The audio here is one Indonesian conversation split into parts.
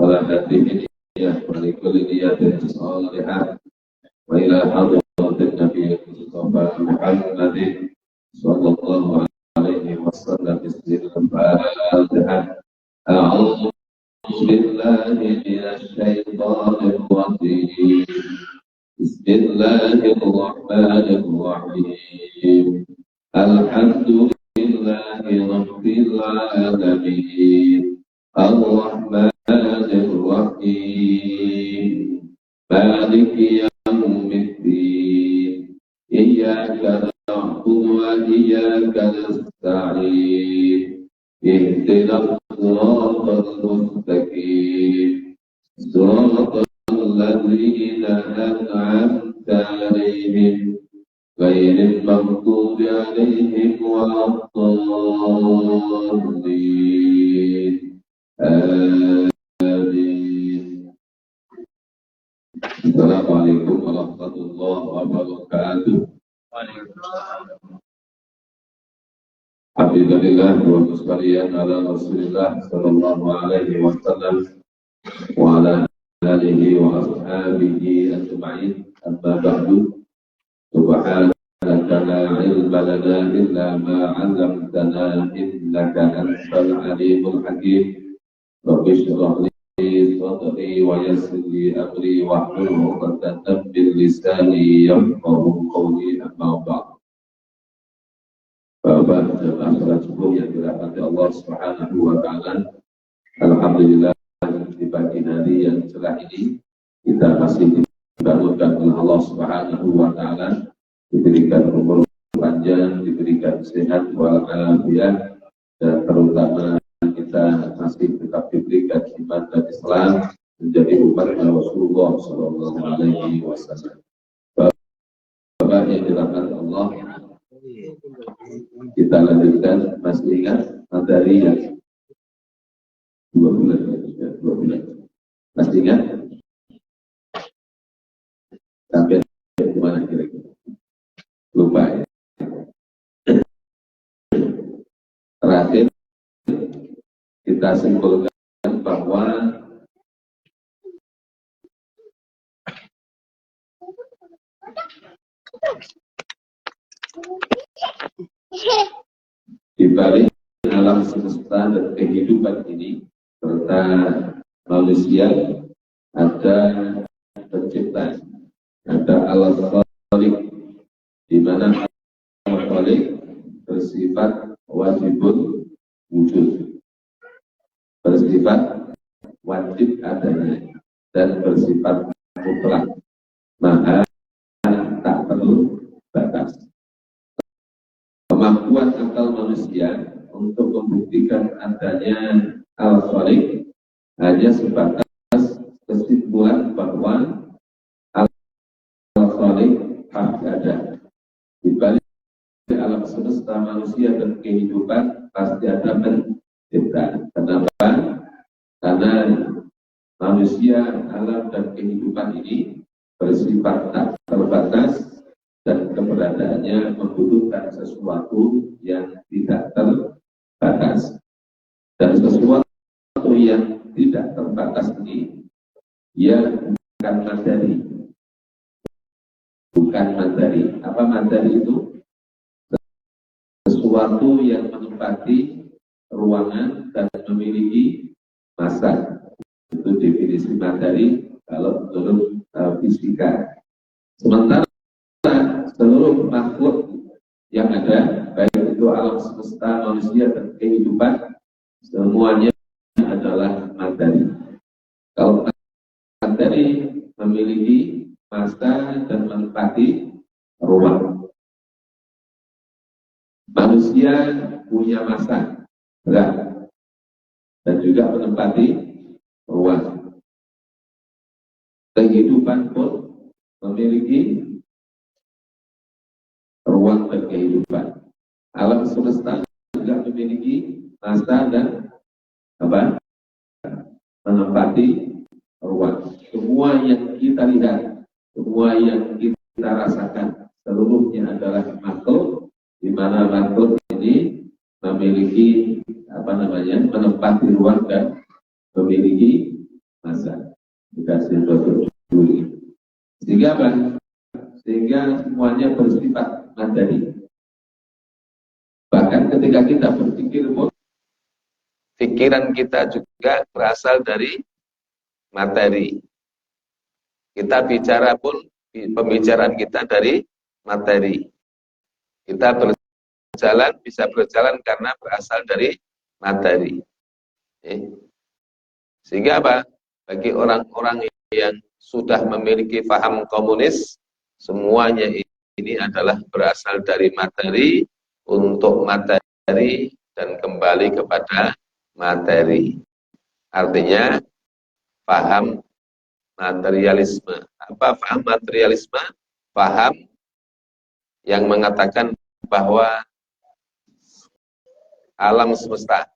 ولا هديه ولكل نية صالحة وإلى حضرة النبي المصطفى محمد صلى الله عليه وسلم بسم الفاتحة. أعوذ بالله من الشيطان الرجيم. بسم الله الرحمن الرحيم. الحمد لله رب العالمين الرحمن الرحيم مالك يوم الدين إياك نعبد وإياك نستعين اهدنا الصراط المستقيم صراط الذين أنعمت عليهم غير المغضوب عليهم ولا الضالين آمين. Assalamualaikum warahmatullahi wabarakatuh. Alhamdulillah wa sekalian ala Rasulillah sallallahu alaihi wasallam wa ala alihi wa ashabihi ajma'in. Amma ba'du. Subhanaka la ilma lana illa ma 'allamtana innaka antal alimul hakim. Rabbi shrah li sadri wa yassir li amri wahlul 'uqdatam min lisani yafqahu qawli. Amma ba'd. Bapak jemaah salat subuh yang dirahmati Allah Subhanahu wa taala. Alhamdulillah di pagi hari yang cerah ini kita masih dibangunkan oleh Allah Subhanahu wa taala, diberikan umur panjang, diberikan sehat walafiat, dan terutama kita masih tetap diberikan iman dan Islam menjadi umat Rasulullah sallallahu alaihi wasallam. Bapak yang dirahmati Allah, kita lanjutkan, masih ingat materi yang 2 bulan, masih ingat sampai kemana kira-kira? Lupa ya. Terakhir kita simpulkan bahwa di balik alam semesta dan kehidupan ini serta manusia ada pencipta, ada al-khaliq, di mana al-khaliq bersifat wajibun wujud, bersifat wajib adanya, dan bersifat mutlak, maka tak perlu batas. Kemampuan akal manusia untuk membuktikan adanya al-khaliq hanya sebatas kesimpulan bahwa al-khaliq ada. Di balik alam semesta manusia dan kehidupan pasti ada pencipta. Kenapa? Karena manusia, alam dan kehidupan ini bersifat tak terbatas dan keberadaannya membutuhkan sesuatu yang tidak terbatas. Dan sesuatu yang tidak terbatas ini ya bukan materi. Bukan materi. Apa materi itu? Sesuatu yang menempati ruangan dan memiliki massa. Itu definisi materi kalau menurut fisika. Sementara seluruh makhluk yang ada, baik itu alam semesta, manusia dan kehidupan, semuanya adalah materi. Kalau materi memiliki massa dan menempati ruang. Manusia punya massa berat dan juga menempati ruang. Kehidupan pun memiliki ruang dan kehidupan. Alam semesta juga memiliki massa dan menempati ruang. Semua yang kita lihat, semua yang kita rasakan, seluruhnya adalah makhluk, di mana makhluk ini memiliki menempati ruang dan memiliki masa dikasih Dr. Juli. Sehingga apa? Sehingga semuanya bersifat materi. Bahkan ketika kita berpikir pun, pikiran kita juga berasal dari materi. Kita bicara pun, pembicaraan kita dari materi. Kita berjalan, bisa berjalan karena berasal dari materi. Sehingga apa? Bagi orang-orang yang sudah memiliki paham komunis, semuanya ini adalah berasal dari materi, untuk materi, dan kembali kepada materi. Artinya, paham materialisme. Apa paham materialisme? Paham yang mengatakan bahwa alam semesta,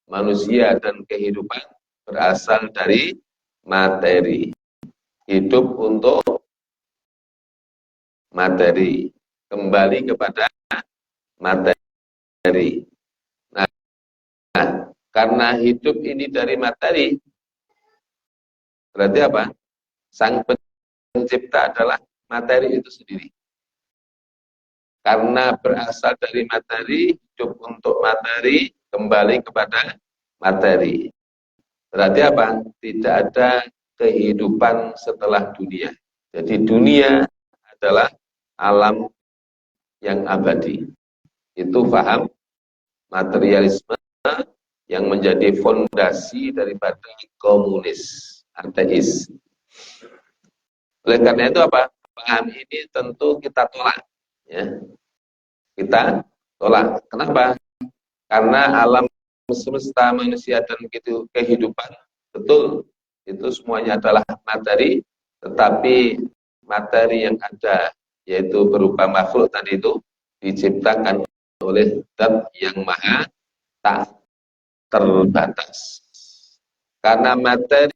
manusia dan kehidupan berasal dari materi. Hidup untuk materi, kembali kepada materi. Nah, karena hidup ini dari materi, berarti apa? Sang pencipta adalah materi itu sendiri. Karena berasal dari materi, hidup untuk materi, kembali kepada materi. Berarti apa? Tidak ada kehidupan setelah dunia. Jadi dunia adalah alam yang abadi. Itu paham materialisme yang menjadi fondasi daripada komunis, ateis. Oleh karena itu apa? Paham ini tentu kita tolak. Ya. Kita tolak. Kenapa? Karena alam semesta, manusia, dan kehidupan, betul, itu semuanya adalah materi, tetapi materi yang ada, yaitu berupa makhluk tadi itu, diciptakan oleh Zat yang maha tak terbatas. Karena materi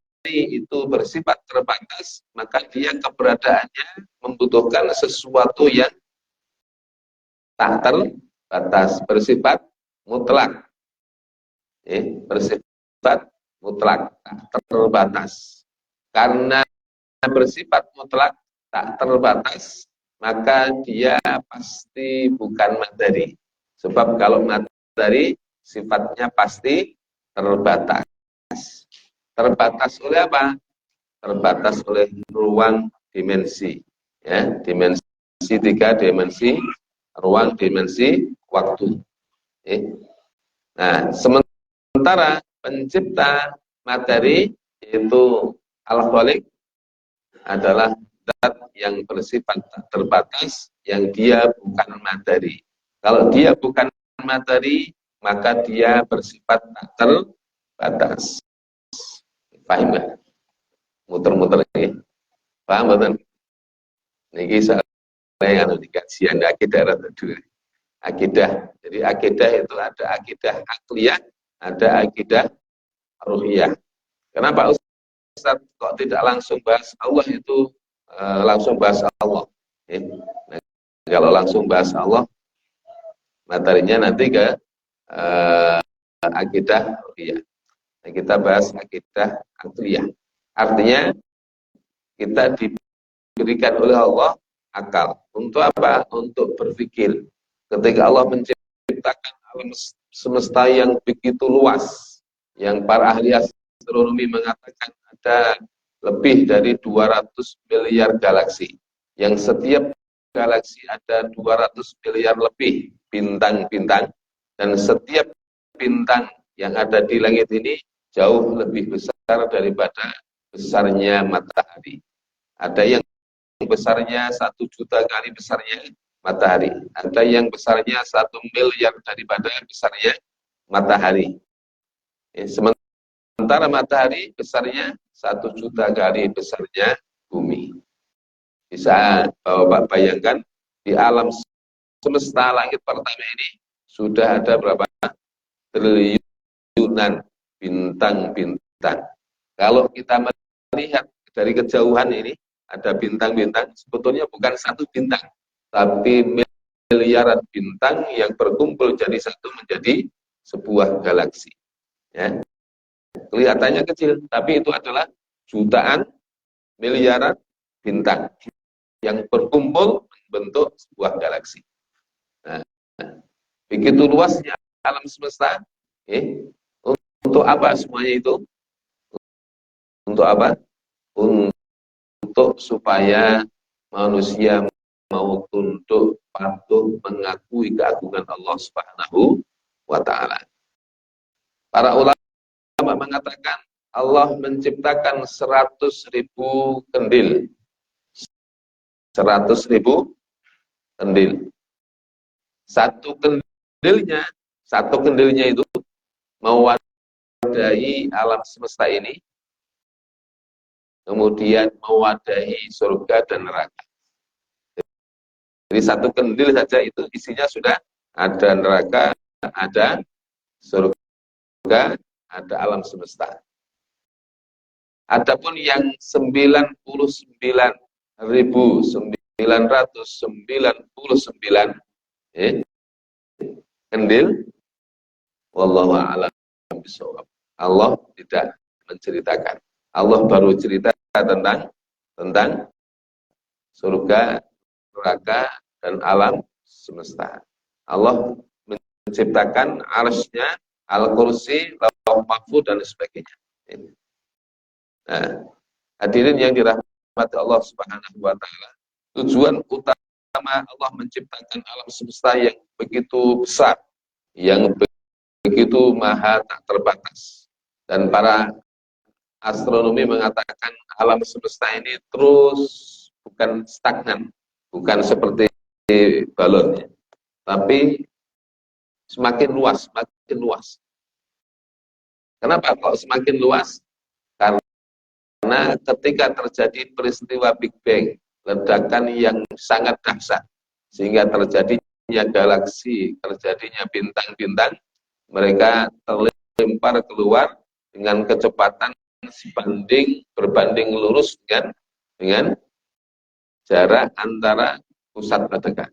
itu bersifat terbatas, maka dia keberadaannya membutuhkan sesuatu yang tak terbatas, bersifat mutlak. Bersifat mutlak, tak terbatas. Karena bersifat mutlak, tak terbatas, maka dia pasti bukan materi. Sebab kalau materi, sifatnya pasti terbatas. Terbatas oleh apa? Terbatas oleh ruang dimensi. Ya, dimensi 3, dimensi ruang, dimensi waktu. Nah, sementara pencipta materi yaitu Al-Khaliq adalah zat yang bersifat terbatas, yang dia bukan materi. Kalau dia bukan materi, maka dia bersifat tak terbatas. Paham nggak? Muter-muter ini. Paham betul? Niki saya yang dikajian akidah dulu. Akidah. Jadi akidah itu ada akidah akliyah, ada akidah ruhiyah. Kenapa Ustaz kok tidak langsung bahas Allah itu langsung bahas Allah? Nah, kalau langsung bahas Allah, materinya nanti ke akidah ruhiyah. Nah, kita bahas akidah akliyah. Artinya kita diberikan oleh Allah akal. Untuk apa? Untuk berpikir. Ketika Allah menciptakan alam semesta yang begitu luas, yang para ahli astronomi mengatakan ada lebih dari 200 miliar galaksi, yang setiap galaksi ada 200 miliar lebih bintang-bintang, dan setiap bintang yang ada di langit ini jauh lebih besar daripada besarnya matahari. Ada yang besarnya 1 juta kali besarnya matahari, ada yang besarnya 1 miliar daripada besarnya matahari. Sementara matahari besarnya 1 juta kali besarnya bumi. Bisa Bapak bayangkan, di alam semesta langit pertama ini sudah ada berapa triliunan bintang-bintang. Kalau kita melihat dari kejauhan ini, ada bintang-bintang, sebetulnya bukan satu bintang, tapi miliaran bintang yang berkumpul jadi satu menjadi sebuah galaksi. Ya. Kelihatannya kecil, tapi itu adalah jutaan, miliaran bintang yang berkumpul membentuk sebuah galaksi. Nah, begitu luasnya alam semesta. Untuk apa semuanya itu? Untuk apa? Untuk supaya manusia mau tunduk patuh mengakui keagungan Allah Subhanahu wa Ta'ala. Para ulama mengatakan Allah menciptakan 100.000 kendil. 100.000 kendil. Satu kendilnya itu mewadahi alam semesta ini, kemudian mewadahi surga dan neraka. Jadi satu kendil saja itu isinya sudah ada neraka, ada surga, ada alam semesta. Adapun yang 99.999 kendil, wallahu a'lam bishawab. Allah tidak menceritakan. Allah baru cerita tentang surga, neraka, dan alam semesta. Allah menciptakan arsy-Nya, al-kursi, lauh mahfuz, dan sebagainya. Nah, hadirin yang dirahmati Allah Subhanahu wa Ta'ala, tujuan utama Allah menciptakan alam semesta yang begitu besar, yang begitu maha tak terbatas. Dan para astronomi mengatakan alam semesta ini terus bukan stagnan, bukan seperti balon, tapi semakin luas, semakin luas. Kenapa kok semakin luas? Karena ketika terjadi peristiwa Big Bang, ledakan yang sangat dahsyat, sehingga terjadinya galaksi, terjadinya bintang-bintang, mereka terlempar keluar dengan kecepatan berbanding lurus dengan jarak antara pusat ledakan.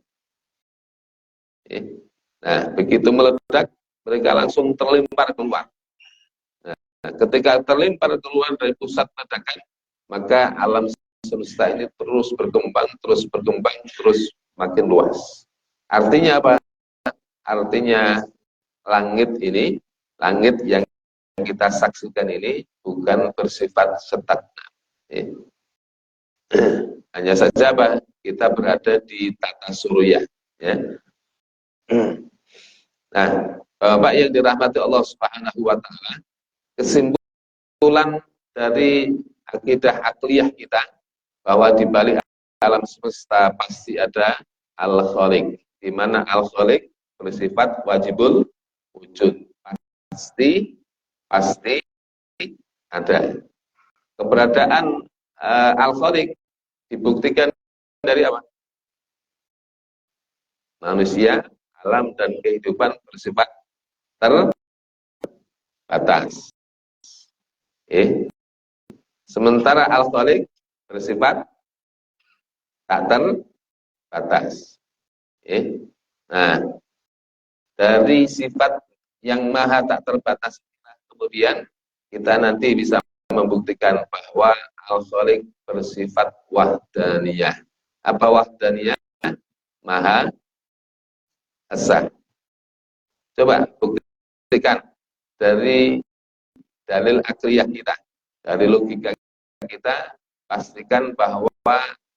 Nah, begitu meledak, mereka langsung terlempar keluar. Nah, ketika terlempar keluar dari pusat ledakan, maka alam semesta ini terus berkembang, terus makin luas. Artinya apa? Artinya langit ini, langit yang kita saksikan ini bukan bersifat stagnan. Hanya saja apa? Kita berada di tata surya. Ya. Nah, Bapak yang dirahmati Allah Subhanahu wa Ta'ala, kesimpulan dari akidah akliyah kita bahwa di balik alam semesta pasti ada Al-Khaliq, di mana Al-Khaliq bersifat wajibul wujud, pasti ada. Keberadaan Al-Khaliq dibuktikan dari apa? Manusia, alam, dan kehidupan bersifat terbatas. Sementara Al-Khaliq bersifat tak terbatas. Nah, dari sifat yang maha tak terbatas, kemudian kita nanti bisa membuktikan bahwa Al-Khaliq bersifat wahdaniyah. Apa wahdaniyah? Maha esa. Coba buktikan dari dalil akliyah kita, dari logika kita, pastikan bahwa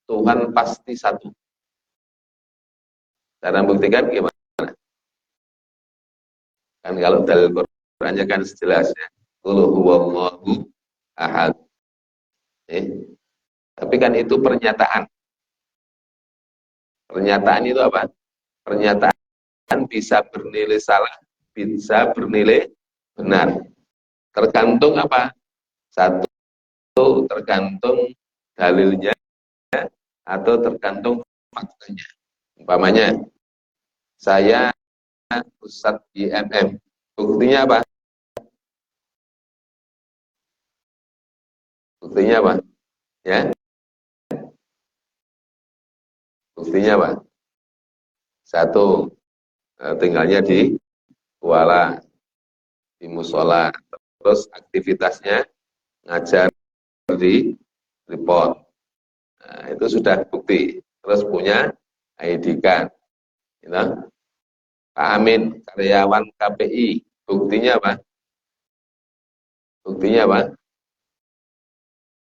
Tuhan pasti satu. Cara buktikan gimana? Kan kalau dalil Qur'annya kan sejelasnya, qul huwallahu ahad. Tapi kan itu pernyataan. Pernyataan itu apa? Pernyataan bisa bernilai salah, bisa bernilai benar. Tergantung apa? Satu, tergantung dalilnya atau tergantung faktanya. Umpamanya, saya Ustadz IMM. Buktinya apa? Buktinya apa? Ya. Buktinya apa? Satu, tinggalnya di Kuala, di musola, terus aktivitasnya ngajar di report. Nah, itu sudah bukti. Terus punya ID card. You know? Pak Amin, karyawan KPI. Buktinya apa? Buktinya apa?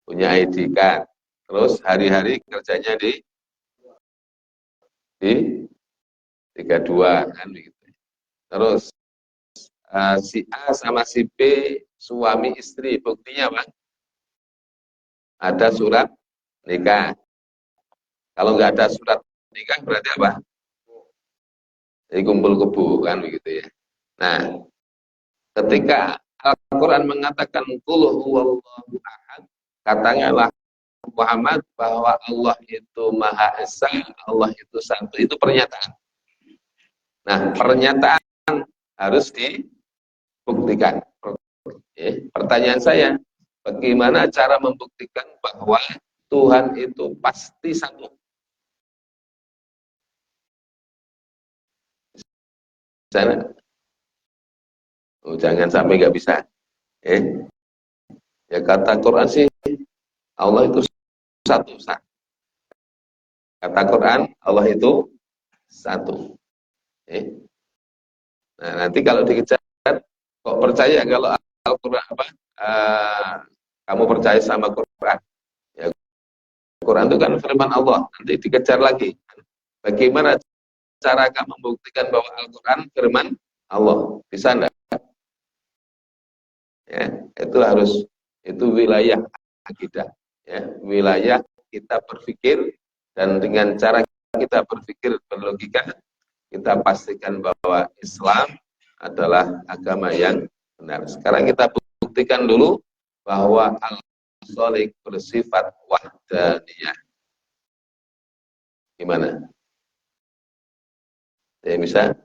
Punya ID card. Terus hari-hari kerjanya di 32 kan begitu. Terus si A sama si B suami istri, buktinya apa? Ada surat nikah. Kalau nggak ada surat nikah berarti apa? Jadi kumpul kebo kan begitu ya. Nah, ketika Al-Quran mengatakan qul huwallahu ahad, katakanlah Muhammad bahwa Allah itu Maha Esa, Allah itu satu, itu pernyataan. Nah, pernyataan harus dibuktikan. Pertanyaan saya, bagaimana cara membuktikan bahwa Tuhan itu pasti satu? Sana. Oh, jangan sampai nggak bisa. Ya kata Quran sih, Allah itu satu. Kata Quran, Allah itu satu. Nah, nanti kalau dikejar, kok percaya kalau Al-Quran apa? Kamu percaya sama Quran? Ya, Quran itu kan firman Allah. Nanti dikejar lagi. Bagaimana cara kamu membuktikan bahwa Al-Quran firman Allah? Bisa enggak? Ya, itu wilayah akidah. Ya, wilayah kita berpikir, dan dengan cara kita berpikir berlogika, kita pastikan bahwa Islam adalah agama yang benar. Sekarang kita buktikan dulu bahwa Al-Khaliq bersifat wahdaniyah. Gimana? Ya bisa?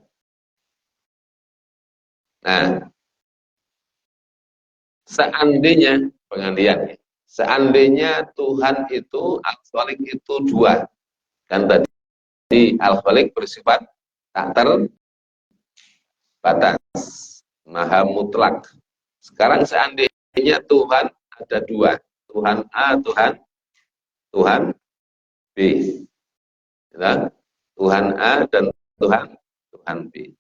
Nah, seandainya pengandian, seandainya Tuhan itu Al-Khaliq itu dua, kan tadi Al-Khaliq bersifat tak terbatas, maha mutlak. Sekarang seandainya Tuhan ada dua, Tuhan A, Tuhan B, ya? Tuhan A dan Tuhan B.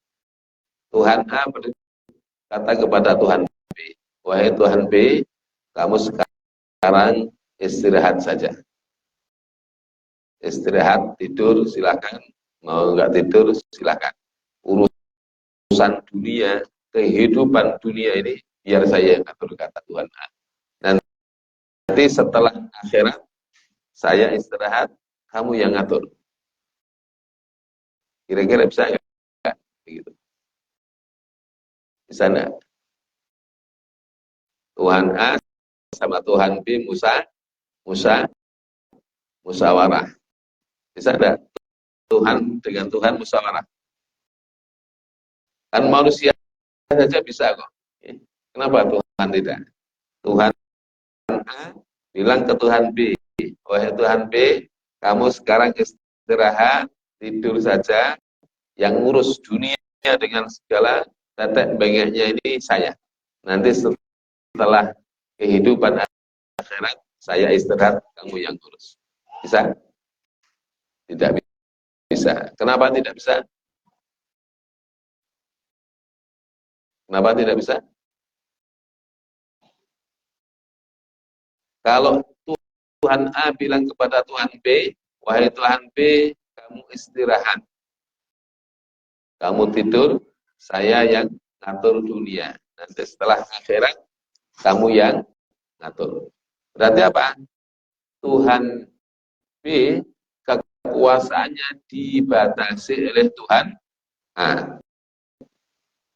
Tuhan A berkata kepada Tuhan B, wahai Tuhan B, kamu sekarang istirahat saja. Istirahat, tidur, silakan. Mau nggak tidur, silakan. Urusan dunia, kehidupan dunia ini, biar saya yang atur, kata Tuhan A. Nanti setelah akhirat, saya istirahat, kamu yang ngatur. Kira-kira bisa nggak? Begitu. Bisa nggak? Tuhan A sama Tuhan B, musyawarah. Bisa nggak? Tuhan dengan Tuhan musyawarah. Kan manusia saja bisa kok. Kenapa Tuhan tidak? Tuhan A bilang ke Tuhan B, wahai Tuhan B, kamu sekarang istirahat, tidur saja, yang ngurus dunia dengan segala tetek bengeknya ini saya. Nanti setelah kehidupan akhirat, saya istirahat, kamu yang ngurus. Bisa? Tidak bisa. Kenapa tidak bisa? Kenapa tidak bisa? Kalau Tuhan A bilang kepada Tuhan B, wahai Tuhan B, kamu istirahat, kamu tidur, saya yang ngatur dunia. Nanti setelah akhirat, kamu yang ngatur. Berarti apa? Tuhan B, kekuasaannya dibatasi oleh Tuhan A.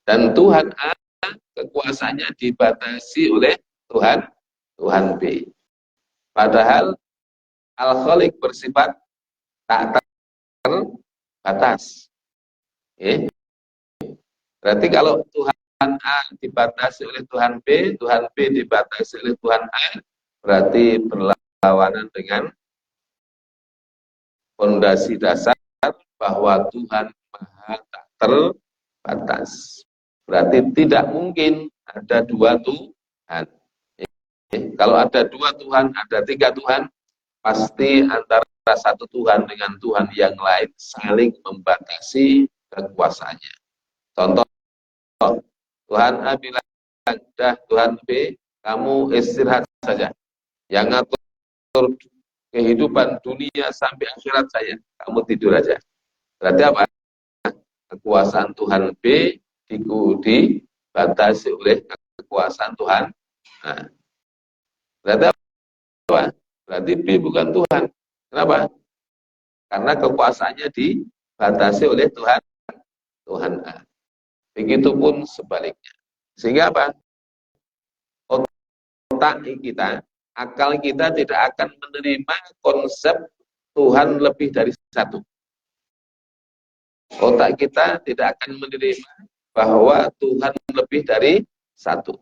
Dan Tuhan A, kekuasaannya dibatasi oleh Tuhan B. Padahal Al-Khaliq bersifat tak terbatas. Berarti kalau Tuhan A dibatasi oleh Tuhan B, Tuhan B dibatasi oleh Tuhan A, berarti berlawanan dengan fondasi dasar bahwa Tuhan Maha tak terbatas. Berarti tidak mungkin ada dua Tuhan. Kalau ada dua Tuhan, ada tiga Tuhan, pasti antara satu Tuhan dengan Tuhan yang lain saling membatasi kekuasaannya. Contoh, Tuhan A bilang, dah Tuhan B, kamu istirahat saja. Yang ngatur kehidupan dunia sampai akhirat saya, kamu tidur aja. Berarti apa? Kekuasaan Tuhan B dibatasi oleh kekuasaan Tuhan. Nah, berarti apa? Berarti B bukan Tuhan. Kenapa? Karena kekuasaannya dibatasi oleh Tuhan A. Begitupun sebaliknya. Sehingga apa? Otak kita, akal kita tidak akan menerima konsep Tuhan lebih dari satu. Otak kita tidak akan menerima bahwa Tuhan lebih dari satu.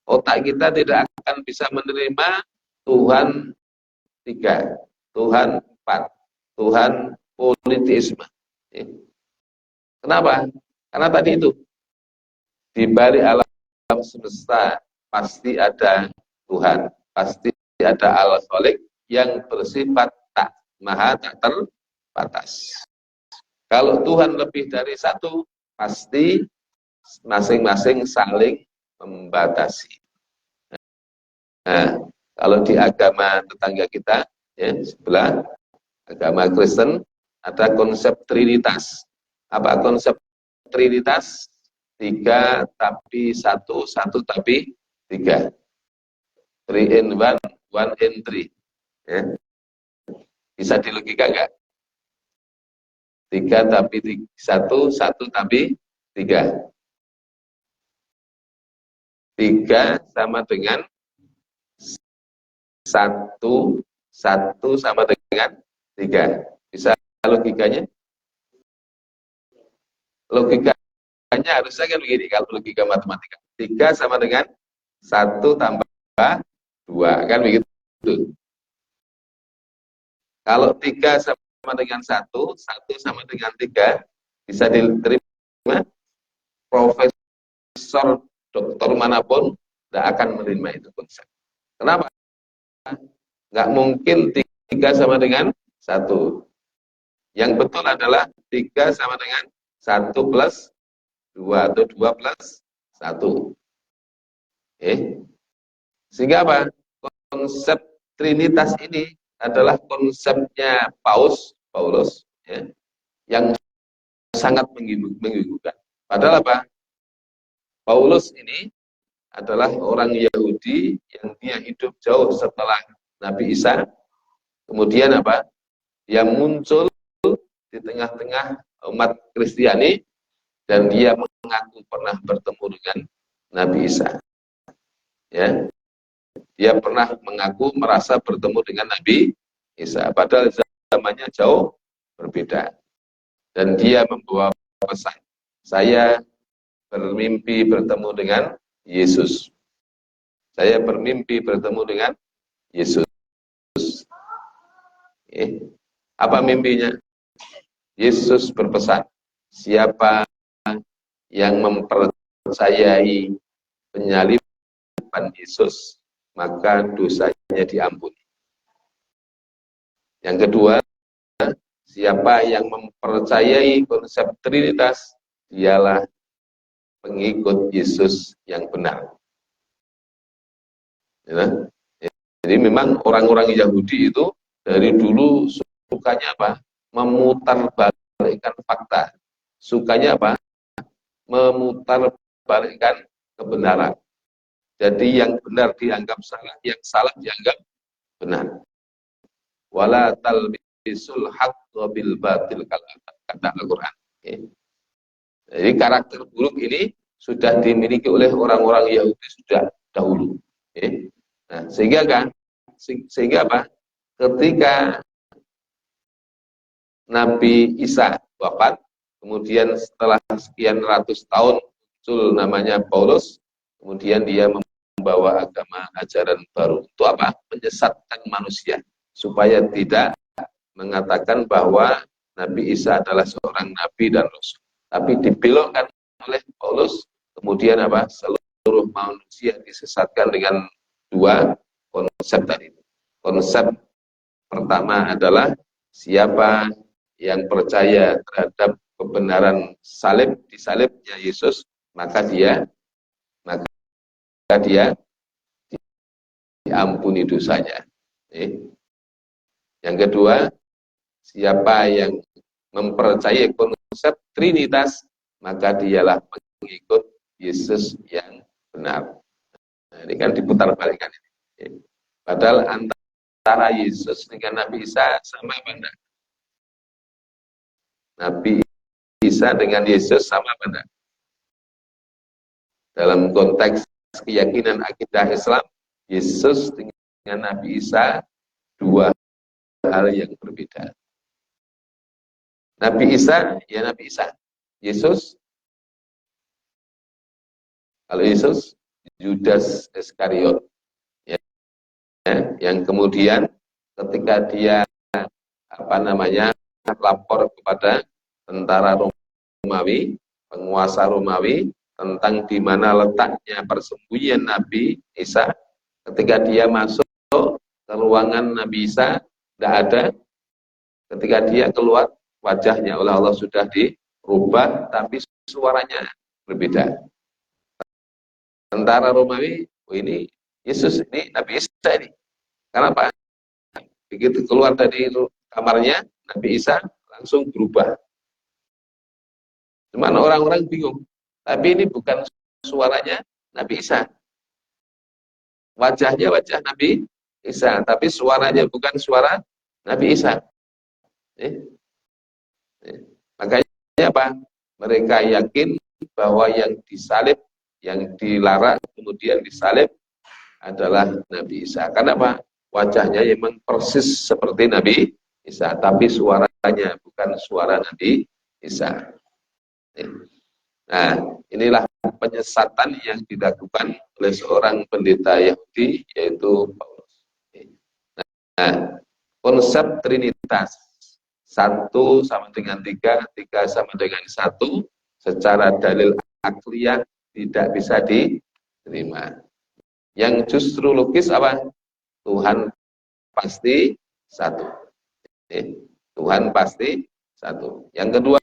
Otak kita tidak akan bisa menerima Tuhan tiga, Tuhan empat, Tuhan politisme. Kenapa? Karena tadi itu, di balik alam semesta pasti ada Tuhan, pasti ada Al-Khaliq yang bersifat maha tak terbatas. Kalau Tuhan lebih dari satu, pasti masing-masing saling membatasi. Nah, kalau di agama tetangga kita, ya, sebelah agama Kristen, ada konsep Trinitas. Apa konsep Trinitas? 3 tapi 1, 1 tapi 3. 3 in 1, 1 in 3. Ya. Bisa dilogika enggak? 3 tapi 1, 1 tapi 3. 3 sama dengan 1, 1 sama dengan 3. Bisa logikanya? Logikanya harusnya kan begini, kalau logika matematika. 3 sama dengan 1 tambah 2, kan begitu? Kalau 3 sama dengan 1, 1 sama dengan 3, bisa diterima? Profesor, dokter manapun tidak akan menerima itu konsep. Kenapa? Nggak mungkin 3 sama dengan 1. Yang betul adalah 3 sama dengan 1 plus 2 atau 2 plus 1. Sehingga apa? Konsep Trinitas ini adalah konsepnya Paulus, ya, yang sangat membingungkan. Padahal apa? Paulus ini adalah orang Yahudi yang dia hidup jauh setelah Nabi Isa. Kemudian apa? Dia muncul di tengah-tengah umat Kristiani dan dia mengaku pernah bertemu dengan Nabi Isa. Ya. Dia pernah mengaku merasa bertemu dengan Nabi Isa, padahal zamannya jauh berbeda. Dan dia membawa pesan, saya bermimpi bertemu dengan Yesus. Saya bermimpi bertemu dengan Yesus. Apa mimpinya? Yesus berpesan, siapa yang mempercayai penyaliban Yesus, maka dosanya diampuni. Yang kedua, siapa yang mempercayai konsep Trinitas, dialah pengikut Yesus yang benar. Ya. Jadi memang orang-orang Yahudi itu dari dulu sukanya apa? Memutarbalikkan fakta. Sukanya apa? Memutarbalikkan kebenaran. Jadi yang benar dianggap salah, yang salah dianggap benar. Wala talbisul haqqa bil batil, kata Al-Qur'an. Jadi karakter buruk ini sudah dimiliki oleh orang-orang Yahudi sudah dahulu. Nah, sehingga apa? Ketika Nabi Isa wafat, kemudian setelah sekian ratus tahun muncul namanya Paulus, kemudian dia membawa agama ajaran baru. Untuk apa? Menyesatkan manusia supaya tidak mengatakan bahwa Nabi Isa adalah seorang nabi dan rasul. Tapi dibelokkan oleh Paulus, kemudian apa? Seluruh manusia disesatkan dengan dua konsep tadi. Konsep pertama adalah siapa yang percaya terhadap kebenaran salib, disalibnya Yesus, maka dia diampuni dosanya. Yang kedua, siapa yang mempercayai konsep Trinitas, maka dialah mengikut Yesus yang benar. Nah, ini kan diputar balikan ini. Padahal antara Yesus dengan Nabi Isa sama apa enggak? Nabi Isa dengan Yesus sama apa enggak? Dalam konteks keyakinan akidah Islam, Yesus dengan Nabi Isa dua hal yang berbeda. Nabi Isa, ya Nabi Isa. Yesus, kalau Yesus, Judas Iskariot. Ya, yang kemudian ketika dia lapor kepada tentara Romawi, penguasa Romawi, tentang di mana letaknya persembunyian Nabi Isa, ketika dia masuk ke ruangan Nabi Isa, tidak ada. Ketika dia keluar, wajahnya oleh Allah sudah dirubah, tapi suaranya berbeda. Tentara Romawi, oh ini Yesus, ini Nabi Isa ini. Kenapa? Begitu keluar dari kamarnya, Nabi Isa langsung berubah. Cuman orang-orang bingung. Tapi ini bukan suaranya Nabi Isa. Wajahnya wajah Nabi Isa, tapi suaranya bukan suara Nabi Isa. Makanya apa? Mereka yakin bahwa yang disalib, yang dilarang kemudian disalib adalah Nabi Isa. Karena apa? Wajahnya memang persis seperti Nabi Isa, tapi suaranya bukan suara Nabi Isa. Nah, inilah penyesatan yang dilakukan oleh seorang pendeta Yahudi, yaitu Paulus. Nah, konsep Trinitas, satu sama dengan tiga, tiga sama dengan satu, secara dalil akliyah tidak bisa diterima. Yang justru logis apa? Tuhan pasti satu. Tuhan pasti satu. Yang kedua,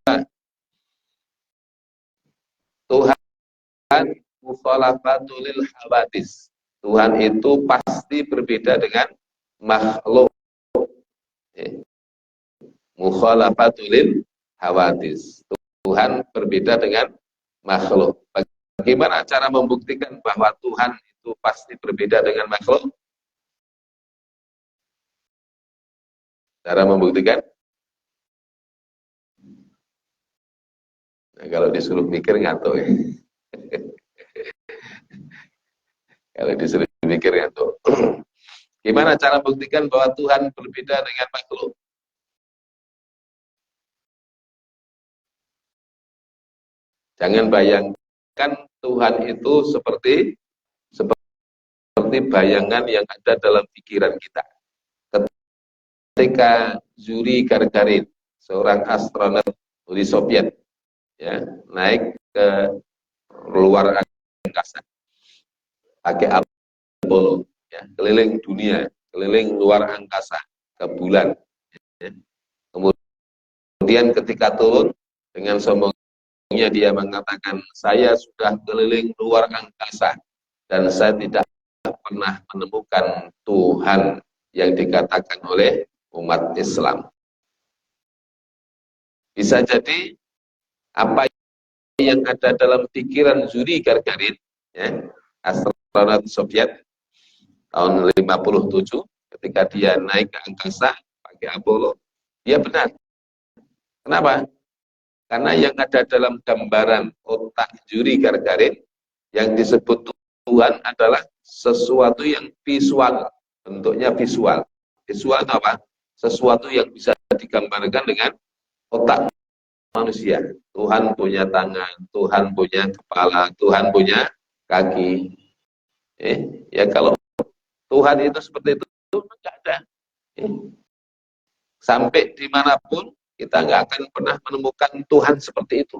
Tuhan mukhalafatul hawadis. Tuhan itu pasti berbeda dengan makhluk. Mukhalafatul hawadis. Tuhan berbeda dengan makhluk. Bagaimana cara membuktikan bahwa Tuhan itu pasti berbeda dengan makhluk? Cara membuktikan? Nah, kalau disuruh mikir ngantuk ya. Kalau disuruh mikir ngantuk. Gimana cara membuktikan bahwa Tuhan berbeda dengan makhluk? Jangan bayangkan Tuhan itu seperti bayangan yang ada dalam pikiran kita. Ketika Yuri Gagarin, seorang astronot Uni Soviet, ya, naik ke luar angkasa pakai Apollo, ya, keliling dunia, keliling luar angkasa ke bulan. Ya. Kemudian ketika turun dengan sombongnya dia mengatakan, saya sudah keliling luar angkasa dan saya tidak pernah menemukan Tuhan yang dikatakan oleh umat Islam. Bisa jadi apa yang ada dalam pikiran Yuri Gagarin, ya, astronot Soviet tahun 57, ketika dia naik ke angkasa pakai Apollo, dia benar. Kenapa? Karena yang ada dalam gambaran otak Yuri Gagarin yang disebut Tuhan adalah sesuatu yang visual, bentuknya visual. Visual itu apa? Sesuatu yang bisa digambarkan dengan otak manusia. Tuhan punya tangan, Tuhan punya kepala, Tuhan punya kaki. Ya kalau Tuhan itu seperti itu, enggak ada. Sampai dimanapun kita nggak akan pernah menemukan Tuhan seperti itu.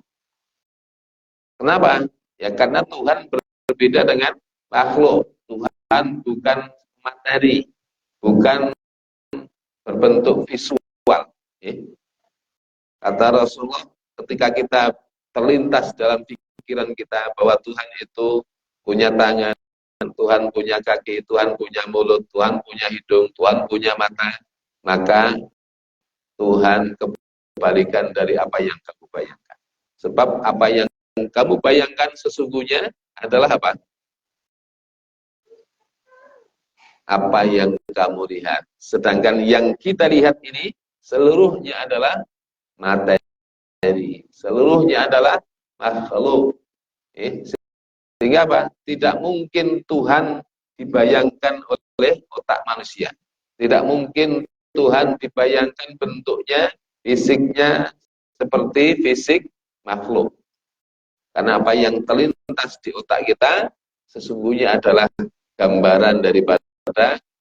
Kenapa? Ya karena Tuhan berbeda dengan makhluk. Tuhan Tuhan bukan materi, bukan berbentuk visual. Kata Rasulullah, ketika kita terlintas dalam pikiran kita bahwa Tuhan itu punya tangan, Tuhan punya kaki, Tuhan punya mulut, Tuhan punya hidung, Tuhan punya mata, maka Tuhan kebalikan dari apa yang kamu bayangkan. Sebab apa yang kamu bayangkan sesungguhnya adalah apa? Apa yang kamu lihat. Sedangkan yang kita lihat ini seluruhnya adalah materi. Seluruhnya adalah makhluk. Sehingga apa? Tidak mungkin Tuhan dibayangkan oleh otak manusia. Tidak mungkin Tuhan dibayangkan bentuknya, fisiknya seperti fisik makhluk. Karena apa yang terlintas di otak kita sesungguhnya adalah gambaran daripada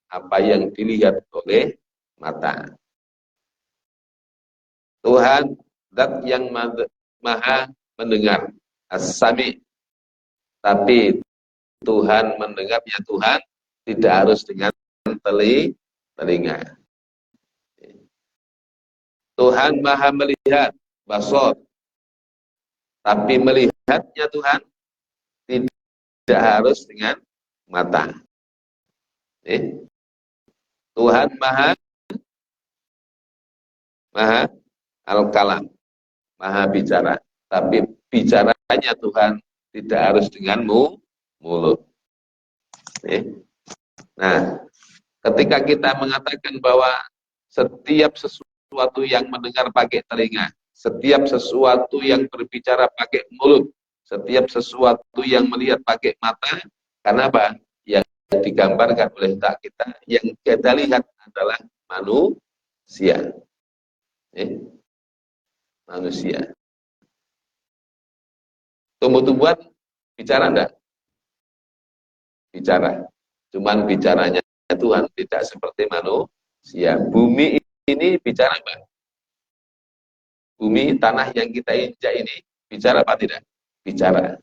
apa yang dilihat oleh mata. Tuhan zat yang maha mendengar, as-sami. Tapi Tuhan mendengarnya Tuhan tidak harus dengan telinga. Tuhan maha melihat, basor. Tapi melihatnya Tuhan tidak harus dengan mata. Tuhan maha al-kalam, maha bicara. Tapi bicaranya Tuhan tidak harus dengan mulut. Nah, ketika kita mengatakan bahwa setiap sesuatu yang mendengar pakai telinga, setiap sesuatu yang berbicara pakai mulut, setiap sesuatu yang melihat pakai mata, karena apa? Yang digambarkan oleh tak kita, yang kita lihat adalah manusia. Manusia. Tumbuh-tumbuhan bicara enggak? Bicara. Cuman bicaranya Tuhan tidak seperti manusia. Bumi ini bicara enggak? Bumi, tanah yang kita injak ini bicara apa tidak? Bicara.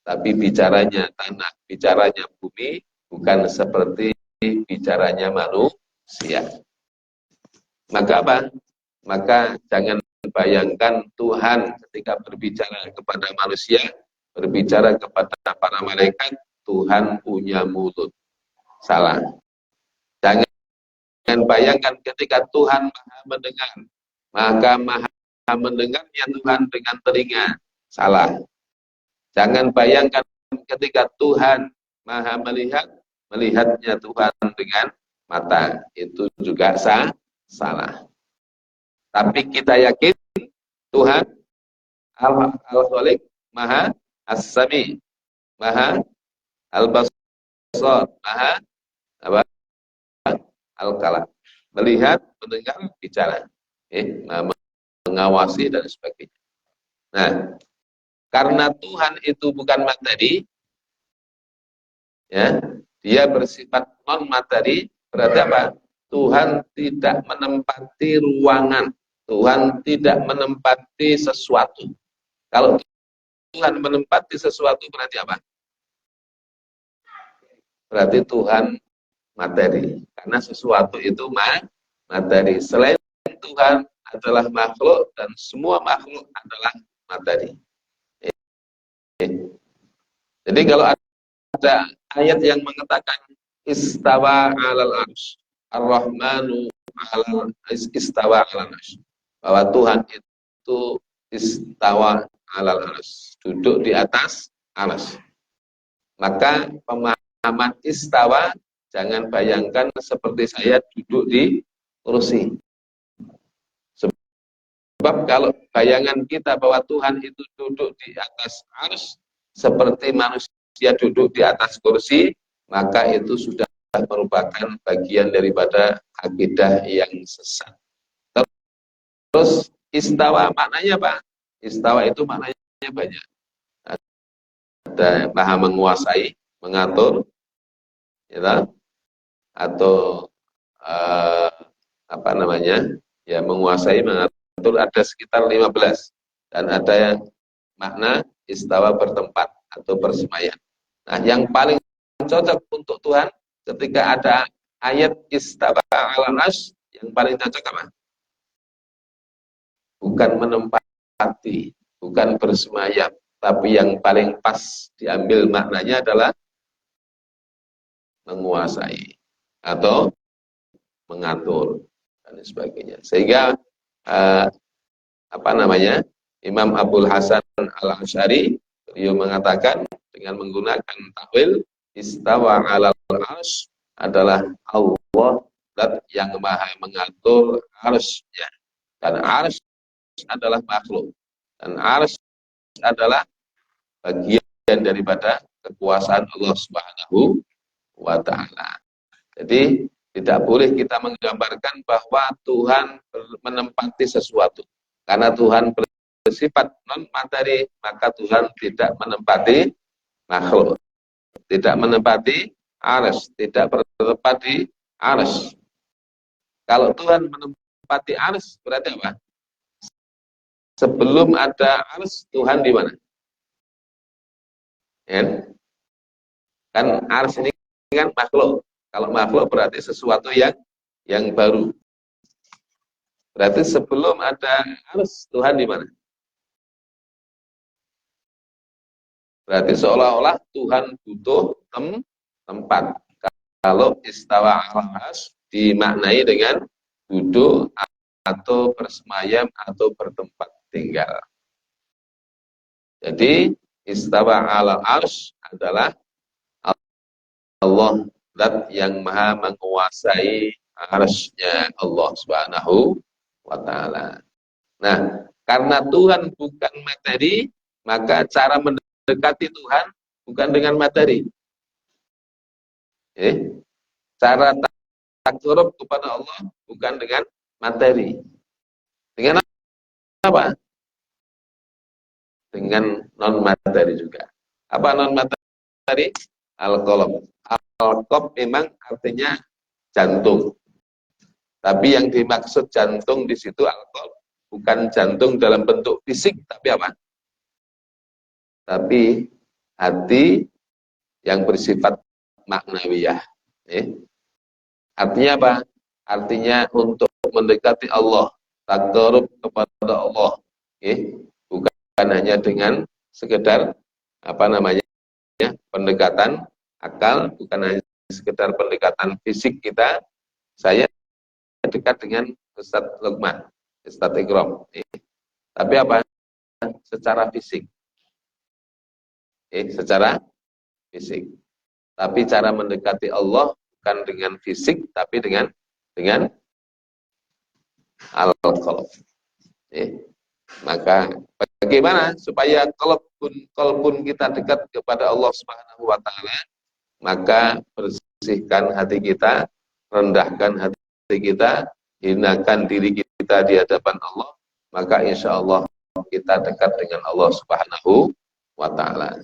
Tapi bicaranya tanah, bicaranya bumi bukan seperti bicaranya manusia. Maka apa? Maka jangan bayangkan Tuhan ketika berbicara kepada manusia, berbicara kepada para malaikat, Tuhan punya mulut. Salah. Jangan bayangkan ketika Tuhan maha mendengar, maka maha mendengarnya Tuhan dengan telinga. Salah. Jangan bayangkan ketika Tuhan maha melihat, melihatnya Tuhan dengan mata. Itu juga salah. Tapi kita yakin Tuhan Al-Khaliq, maha as-sami, maha al-basar, maha al-kalam. Melihat, mendengar, bicara. Mengawasi dan sebagainya. Nah, karena Tuhan itu bukan materi, ya, dia bersifat non materi, berarti apa? Tuhan tidak menempati ruangan, Tuhan tidak menempati sesuatu. Kalau Tuhan menempati sesuatu berarti apa? Berarti Tuhan materi, karena sesuatu itu materi. Selain Tuhan adalah makhluk dan semua makhluk adalah materi. Jadi kalau ada ayat yang mengatakan istawa 'alal 'arsy, ar-rahmanu 'alal istawa 'alal 'arsy, bahwa Tuhan itu istawa 'alal 'arsy, duduk di atas arsy. Maka pemahaman istawa jangan bayangkan seperti saya duduk di kursi. Sebab kalau bayangan kita bahwa Tuhan itu duduk di atas arsy seperti manusia duduk di atas kursi, maka itu sudah merupakan bagian daripada akidah yang sesat. Terus istawa maknanya apa? Istawa itu maknanya banyak. Ada maha menguasai, mengatur, ya, atau apa namanya? Ya, menguasai, mengatur, ada sekitar 15, dan ada yang makna istawa bertempat atau bersemayam. Nah, yang paling cocok untuk Tuhan ketika ada ayat istawa 'alal arsy, yang paling cocok apa? Bukan menempati, bukan bersemayam, tapi yang paling pas diambil maknanya adalah menguasai atau mengatur dan sebagainya. Sehingga Imam Abdul Hasan Al-Asy'ari beliau mengatakan dengan menggunakan takwil istawa 'alal arsy adalah Allah zat yang maha mengatur arsy-Nya, dan arsy adalah makhluk, dan arsy adalah bagian daripada kekuasaan Allah Subhanahu wa taala. Jadi tidak boleh kita menggambarkan bahwa Tuhan menempati sesuatu. Karena Tuhan bersifat non-materi, maka Tuhan tidak menempati makhluk, tidak menempati arsy, tidak bertempat di arsy. Kalau Tuhan menempati arsy berarti apa? Sebelum ada arsy, Tuhan di mana? Ya. Kan arsy ini kan makhluk. Kalau makhluk berarti sesuatu yang baru. Berarti sebelum ada arsy, Tuhan di mana? Berarti seolah-olah Tuhan butuh tempat. Kalau istawa 'alal arsy dimaknai dengan duduk atau bersemayam atau bertempat tinggal. Jadi istawa 'alal arsy adalah Allah zat yang maha menguasai arsy-Nya Allah Subhanahu wa taala. Nah, karena Tuhan bukan materi, maka cara mendekati Tuhan bukan dengan materi. Cara takarub kepada Allah bukan dengan materi. Dengan apa? Dengan non materi juga. Apa non materi? Al-qalb. Al-qalb memang artinya jantung. Tapi yang dimaksud jantung di situ al-qalb bukan jantung dalam bentuk fisik, tapi apa? Tapi hati yang bersifat maknawiyah. Artinya apa? Artinya untuk mendekati Allah, takarub kepada Allah. Bukan hanya dengan sekedar pendekatan akal, bukan hanya sekedar pendekatan fisik kita. Saya dekat dengan Ustadz Luqman, Ustadz Ikram. Tapi apa? Secara fisik. Secara fisik. Tapi cara mendekati Allah bukan dengan fisik, tapi dengan al-qalb. Maka bagaimana supaya qalbun kita dekat kepada Allah Subhanahu wa taala? Maka bersihkan hati kita, rendahkan hati kita, hinakan diri kita di hadapan Allah, maka insya Allah kita dekat dengan Allah Subhanahu wa taala.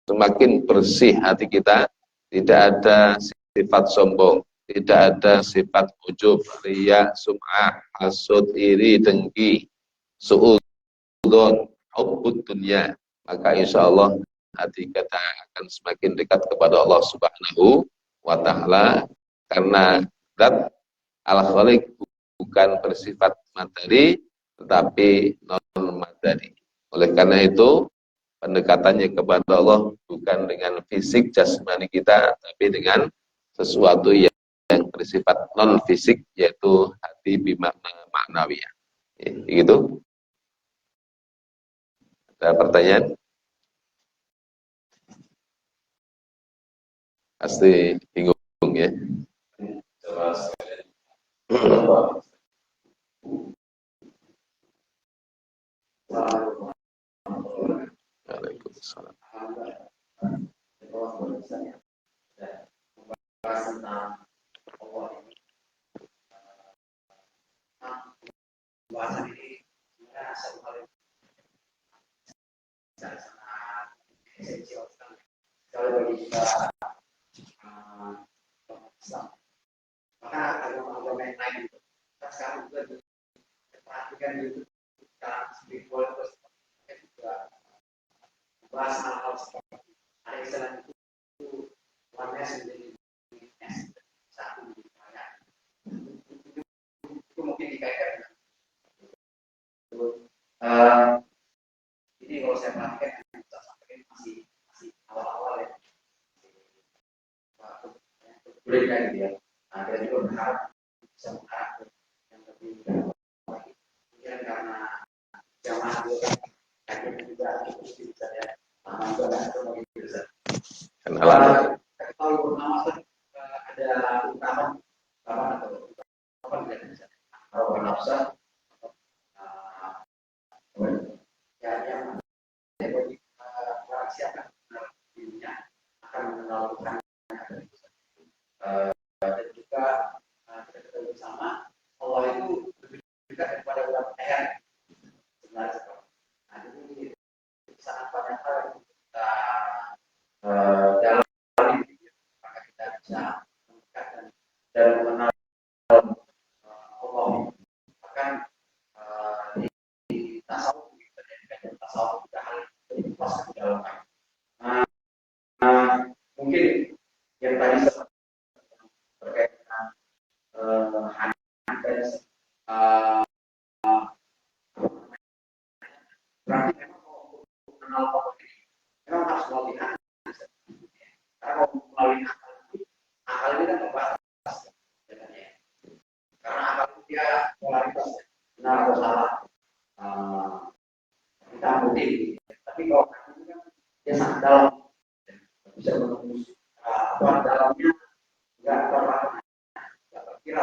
Semakin bersih hati kita, tidak ada sifat sombong, tidak ada sifat ujub, riya, sum'ah, hasud, iri, dengki, su'udon, hubbud dunya, maka insya Allah hati kita akan semakin dekat kepada Allah Subhanahu wa taala, karena zat al-khaliq bukan bersifat materi tetapi non materi. Oleh karena itu pendekatannya kepada Allah bukan dengan fisik jasmani kita, tapi dengan sesuatu yang bersifat non fisik, yaitu hati bimakna maknawiyah. Begitu. Ada pertanyaan? Pasti bingung ya. Waalaikumsalam. Maka agama-agama yang lain itu sekarang juga diperhatikan itu sekarang spiritual juga bahas hal-hal seperti ada istilah itu oneness menjadi weakness. mereka gitu ya. Nah, kita juga berharap bisa mengarah yang lebih baik. Kemudian karena jamaah juga kajian juga cukup bisa ya. Lama juga nggak terlalu besar. Kita tahu pertama ada ungkapan atau ungkapan tidak bisa. Kalau bernafsa, yang bagi orang siapa dirinya akan mengenal Tuhan dan juga kita ketahui bersama Allah itu lebih dekat kepada orang Tuhan sebenarnya. Nah, ini sangat banyak hal yang kita dalam maka kita bisa mendekatkan dan mengenal Allah. Bahkan di tasawuf tasawuf juga hal itu masuk ke dalam. Mungkin yang tadi terkait dengan hadis berarti memang untuk mengenal Allah ini memang harus melalui hadis. Karena melalui akal ini kan terbatas, karena akal itu dia polaritas benar atau salah kita putih. Tapi kalau hadis itu kan dia sangat dalam, bisa menembus apa dalamnya nggak terkira.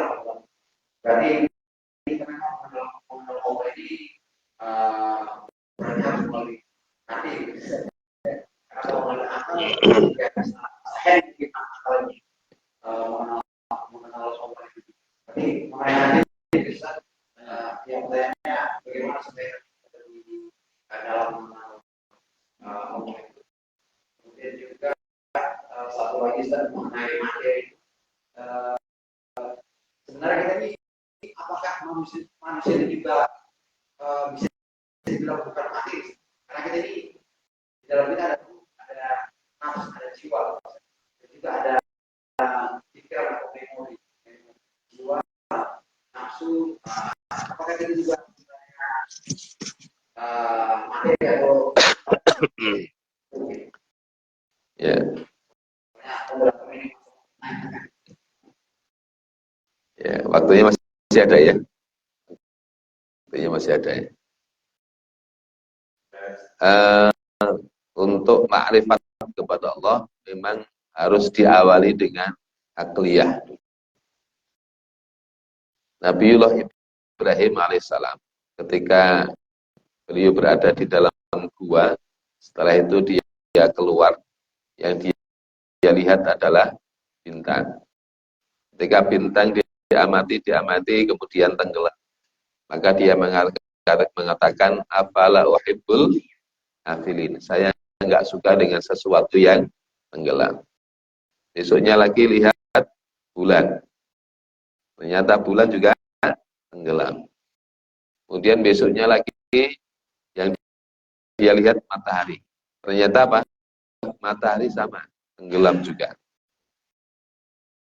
Berarti ini memang mengenal Allah ini berarti harus melalui hati. Kalau melalui akal ya saya kita akal ini mengenal Allah itu. Berarti mengenai hati bisa yang lainnya bagaimana supaya di dalam mengenal Allah itu. Kemudian juga satu lagi mengenai materi. Sebenarnya kita ini apakah manusia ini juga bisa dibilang bukan mati? Karena kita ini di dalam kita ada nafsu, ada jiwa, dan juga ada pikiran atau memori. Jiwa, nafsu, apakah kita juga materi atau ya. Ya, waktunya masih ada ya. Waktunya masih ada ya. Untuk makrifat kepada Allah memang harus diawali dengan akliyah. Nabiullah Ibrahim alaihissalam ketika beliau berada di dalam gua, setelah itu dia keluar, yang dia lihat adalah bintang. Ketika bintang diamati, kemudian tenggelam. Maka dia mengatakan, afala uhibbul afilin. Saya enggak suka dengan sesuatu yang tenggelam. Besoknya lagi lihat bulan. Ternyata bulan juga tenggelam. Kemudian besoknya lagi yang dia lihat matahari. Ternyata apa? Matahari sama, tenggelam juga.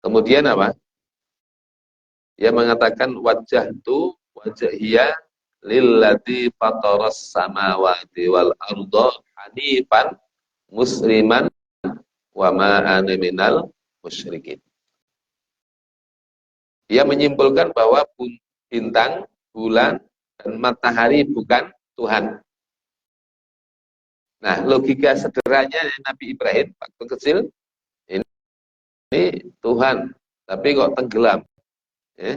Kemudian apa? Dia mengatakan wajhiya lillati fataras samawati wal arda hanifan musliman wa ma ana minal musyrikin. Dia menyimpulkan bahwa bintang, bulan, dan matahari bukan Tuhan. Nah, logika sederhananya Nabi Ibrahim waktu kecil, ini Tuhan, tapi kok tenggelam. Ya.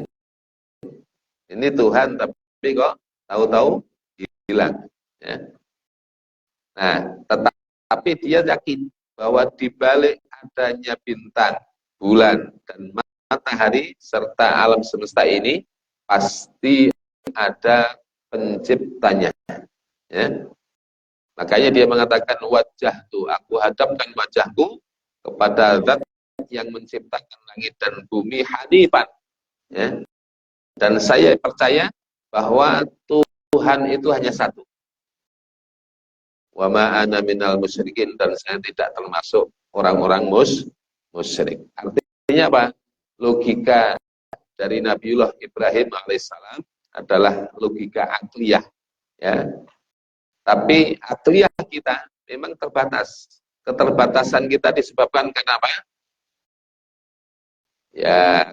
Ini Tuhan, tapi kok tahu-tahu hilang. Ya. Nah, tetapi dia yakin bahwa di balik adanya bintang, bulan, dan matahari, serta alam semesta ini, pasti ada penciptanya. Ya. Makanya dia mengatakan wajahtu, aku hadapkan wajahku kepada zat yang menciptakan langit dan bumi hanifan. Ya. Dan saya percaya bahwa Tuhan itu hanya satu. Wa ma ana minal musyrikin, dan saya tidak termasuk orang-orang musyrik. Artinya apa? Logika dari Nabiullah Ibrahim alaihissalam adalah logika akliyah. Ya. Tapi akliyah kita memang terbatas. Keterbatasan kita disebabkan kenapa? Ya,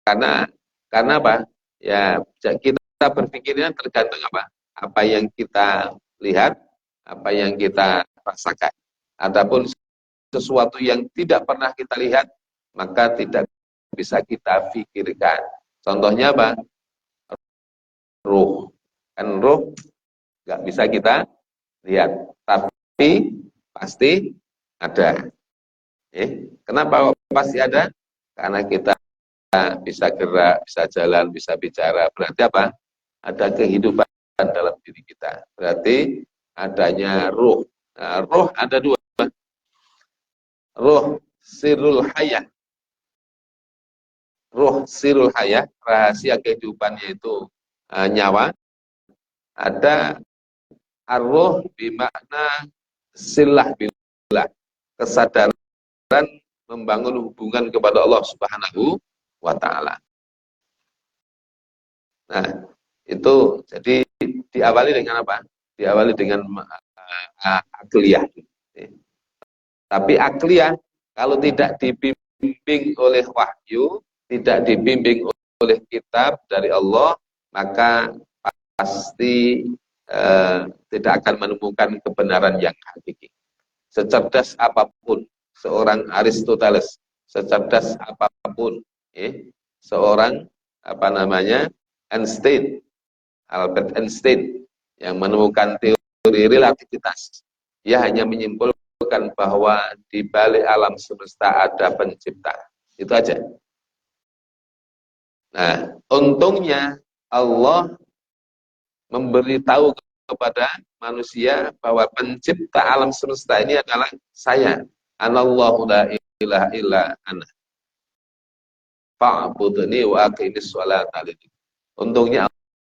karena apa? Ya, kita berpikirnya tergantung apa? Apa yang kita lihat, apa yang kita rasakan. Adapun sesuatu yang tidak pernah kita lihat, maka tidak bisa kita pikirkan. Contohnya apa? Ruh. Kan ruh nggak bisa kita lihat, tapi pasti ada. Kenapa pasti ada? Karena kita bisa gerak, bisa jalan, bisa bicara. Berarti apa? Ada kehidupan dalam diri kita. Berarti adanya ruh. Nah, ruh ada dua. Ruh sirul hayah. Ruh sirul hayah, rahasia kehidupannya itu nyawa. Ada ar-ruh bimakna silah billah. Kesadaran membangun hubungan kepada Allah Subhanahu wa ta'ala. Nah, itu jadi diawali dengan apa? Diawali dengan akliyah. Tapi akliyah kalau tidak dibimbing oleh wahyu, tidak dibimbing oleh kitab dari Allah, maka pasti tidak akan menemukan kebenaran yang hakiki. Secerdas apapun seorang Aristoteles, secerdas apapun seorang Einstein, Albert Einstein yang menemukan teori relativitas, dia hanya menyimpulkan bahwa di balik alam semesta ada pencipta. Itu aja. Nah, untungnya Allah memberitahu kepada manusia bahwa pencipta alam semesta ini adalah saya. Anallahu la ilaha illa ana. Fa'budni wa aqimis sholata li. Untungnya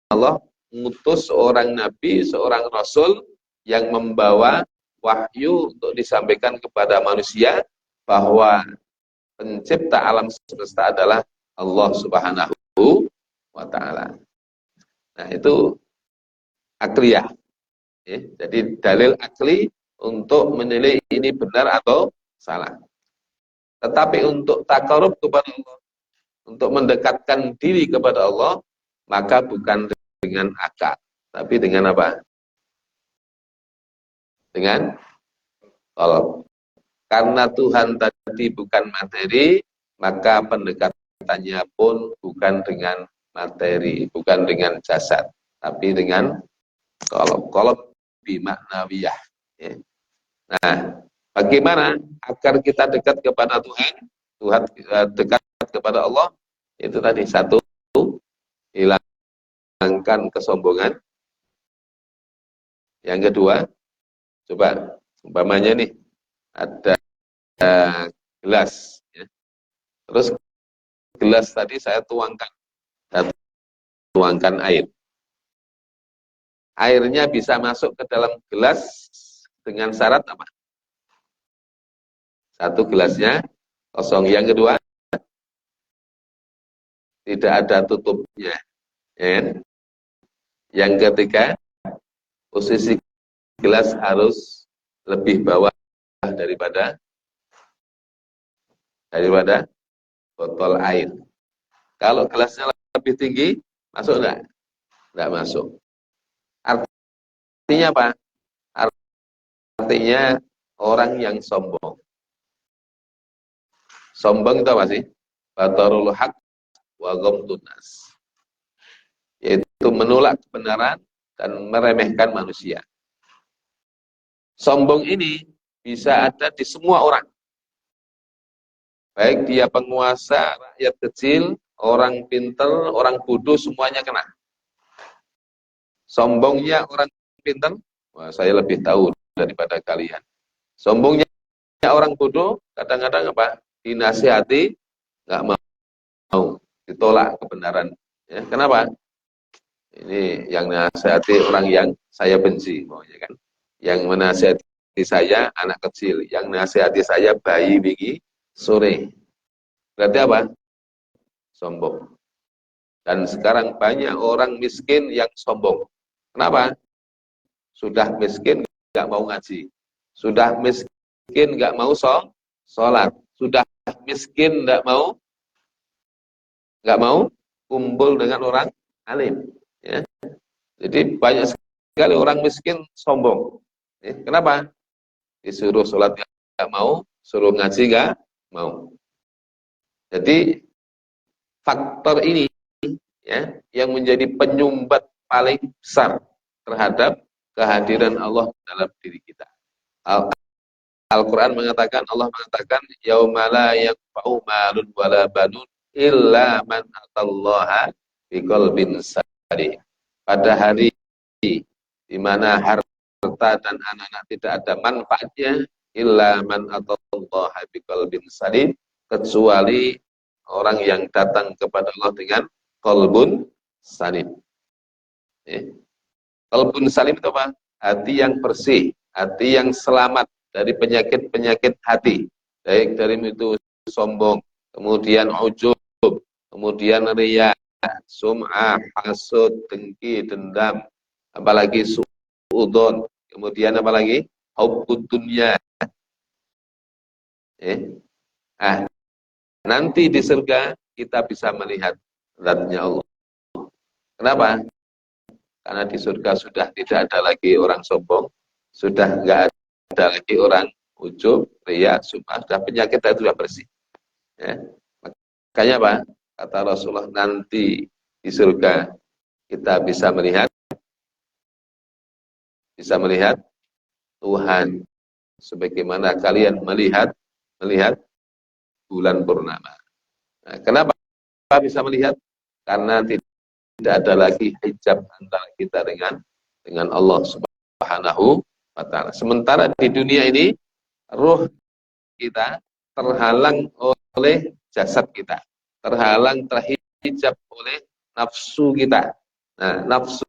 Allah mengutus seorang nabi, seorang rasul yang membawa wahyu untuk disampaikan kepada manusia bahwa pencipta alam semesta adalah Allah Subhanahu wa ta'ala. Nah, itu akliyah. Jadi dalil akli untuk menilai ini benar atau salah. Tetapi untuk takarub kepada Allah, untuk mendekatkan diri kepada Allah, maka bukan dengan akal, tapi dengan apa? Dengan qalb. Karena Tuhan tadi bukan materi, maka pendekatannya pun bukan dengan materi, bukan dengan jasad, tapi dengan qalb. Qalb bimaknawiyah. Nah, bagaimana agar kita dekat kepada Tuhan, dekat kepada Allah? Itu tadi, satu, hilangkan kesombongan. Yang kedua, coba umpamanya nih ada gelas, terus gelas tadi saya tuangkan air. Airnya bisa masuk ke dalam gelas dengan syarat apa? Satu, gelasnya kosong. Yang kedua, tidak ada tutupnya. Yang ketiga, posisi gelas harus lebih bawah daripada botol air. Kalau gelasnya lebih tinggi, masuk enggak? Enggak masuk. Artinya apa? Artinya orang yang sombong. Sombong itu apa sih? Batarul haq wa ghamtun nas. Yaitu menolak kebenaran dan meremehkan manusia. Sombong ini bisa ada di semua orang. Baik dia penguasa, rakyat kecil, orang pintar, orang bodoh, semuanya kena. Sombongnya orang pintar, wah, saya lebih tahu daripada kalian. Sombongnya orang bodoh, kadang-kadang apa? Dinasihati, nggak mau, ditolak kebenaran. Ya, kenapa? Ini yang nasihati orang yang saya benci, maunya kan? Yang menasihati saya anak kecil, yang nasihati saya bayi bigi sore. Berarti apa? Sombong. Dan sekarang banyak orang miskin yang sombong. Kenapa? Sudah miskin nggak mau ngaji, sudah miskin nggak mau sholat, sudah miskin nggak mau nggak mau kumpul dengan orang alim. Ya. Jadi banyak sekali orang miskin sombong. Ya. Kenapa? Disuruh sholat nggak mau, suruh ngaji nggak mau. Jadi faktor ini ya yang menjadi penyumbat paling besar terhadap kehadiran Allah dalam diri kita. Al-Quran mengatakan, Allah mengatakan, yaumala yanfa'u malun wala banun illa man atallaha biqalbin salim. Pada hari di mana harta dan anak-anak tidak ada manfaatnya, illa man atallaha biqalbin salim, kecuali orang yang datang kepada Allah dengan qalbun salim. Qalbun salim itu apa? Hati yang bersih, hati yang selamat dari penyakit-penyakit hati, baik dari itu sombong, kemudian ujub, kemudian riya, sum'ah, hasud, dengki, dendam, apalagi su'udon, kemudian apalagi hubbud dunya. Nanti di surga kita bisa melihat zatnya Allah. Kenapa? Karena di surga sudah tidak ada lagi orang sombong, sudah enggak ada lagi orang ujub, riya, sum'ah, sudah penyakit itu sudah bersih. Ya. Makanya apa? Kata Rasulullah, nanti di surga kita bisa melihat Tuhan sebagaimana kalian melihat bulan purnama. Nah, kenapa bisa melihat? Karena tidak ada lagi hijab antara kita dengan Allah Subhanahu wa ta'ala. Sementara di dunia ini ruh kita terhalang oleh jasad kita, terhijab oleh nafsu kita. Nah, nafsu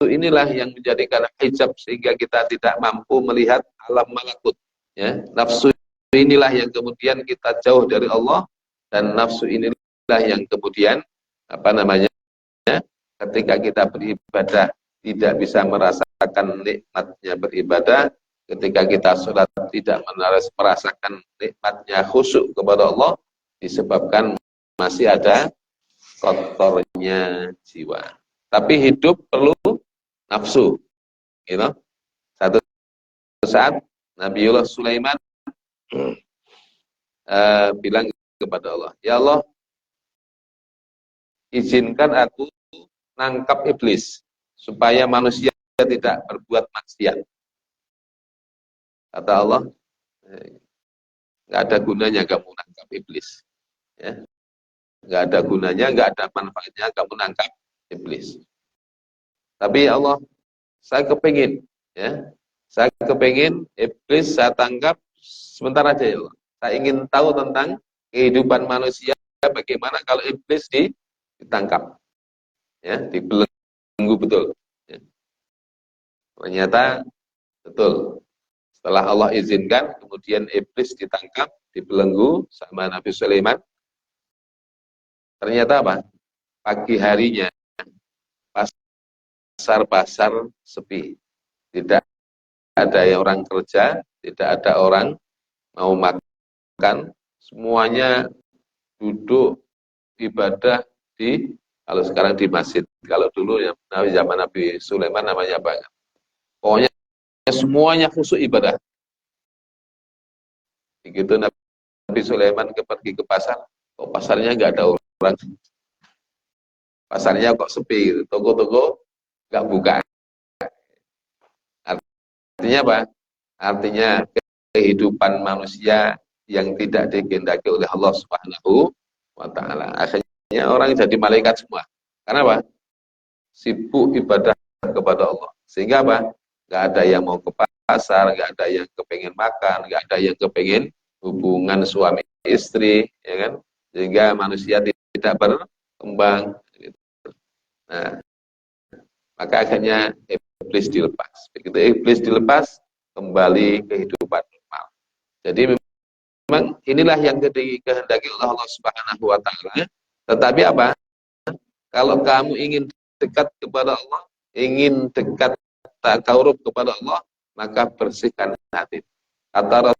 inilah yang menjadikan hijab sehingga kita tidak mampu melihat alam malakut. Ya, nafsu inilah yang kemudian kita jauh dari Allah, dan nafsu inilah yang kemudian ketika kita beribadah tidak bisa merasakan nikmatnya beribadah, ketika kita sholat tidak merasakan nikmatnya khusyuk kepada Allah, disebabkan masih ada kotornya jiwa. Tapi hidup perlu nafsu. Satu saat Nabiullah Sulaiman bilang kepada Allah, ya Allah, izinkan aku nangkap iblis supaya manusia tidak berbuat maksiat. Kata Allah, nggak ada gunanya kamu nangkap iblis. Ya. Nggak ada gunanya, nggak ada manfaatnya kamu nangkap iblis. Tapi Allah, saya kepingin, ya, saya kepingin iblis saya tangkap sebentar aja ya Allah. Saya ingin tahu tentang kehidupan manusia, bagaimana kalau iblis ditangkap, ya, dibelenggu betul. Ya. Ternyata betul. Setelah Allah izinkan, kemudian iblis ditangkap, dibelenggu sama Nabi Sulaiman. Ternyata apa? Pagi harinya pasar-pasar sepi. Tidak ada orang kerja, tidak ada orang mau makan, semuanya duduk ibadah kalau sekarang di masjid. Kalau dulu ya zaman Nabi Sulaiman namanya apa? Pokoknya semuanya khusyuk ibadah. Begitu Nabi Sulaiman pergi ke pasar, kok pasarnya nggak ada orang, pasarnya kok sepi, toko-toko nggak buka. Artinya apa? Artinya kehidupan manusia yang tidak dikehendaki oleh Allah Subhanahu wa ta'ala. Akhirnya orang jadi malaikat semua. Karena apa? Sibuk ibadah kepada Allah. Sehingga apa? Nggak ada yang mau ke pasar, nggak ada yang kepengen makan, nggak ada yang kepengen hubungan suami istri, ya kan? Sehingga manusia tidak berkembang. Nah, maka akhirnya iblis dilepas. Begitu iblis dilepas, kembali kehidupan normal. Jadi memang inilah yang dikehendaki oleh Allah Subhanahu wa ta'ala. Tetapi apa? Kalau kamu ingin dekat kepada Allah, ingin dekat takarub kepada Allah, maka bersihkan hati. Kata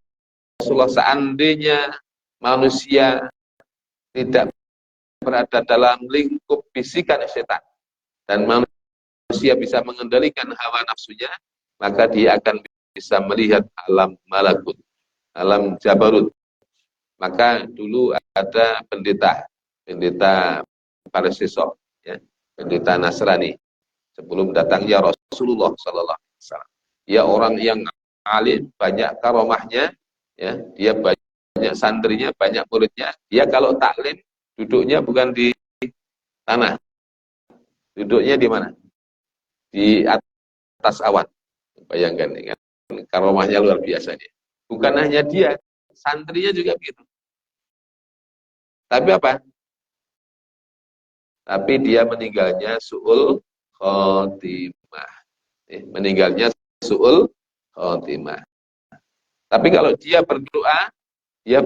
Rasulullah, seandainya manusia tidak berada dalam lingkup bisikan setan dan manusia bisa mengendalikan hawa nafsunya, maka dia akan bisa melihat alam malakut, alam jabarut. Maka dulu ada pendeta Parasiso, ya, pendeta Nasrani sebelum datangnya Rasulullah Sallallahu Alaihi Wasallam. Dia orang yang alim, banyak karomahnya, ya, dia banyak santrinya, banyak muridnya. Dia kalau taklim duduknya bukan di tanah, duduknya di mana? Di atas awan. Bayangkan, kan? Karomahnya luar biasa dia. Bukan hanya dia, santrinya juga begitu. Tapi apa? Tapi dia meninggalnya su'ul khotimah. Meninggalnya su'ul khotimah. Tapi kalau dia berdoa, dia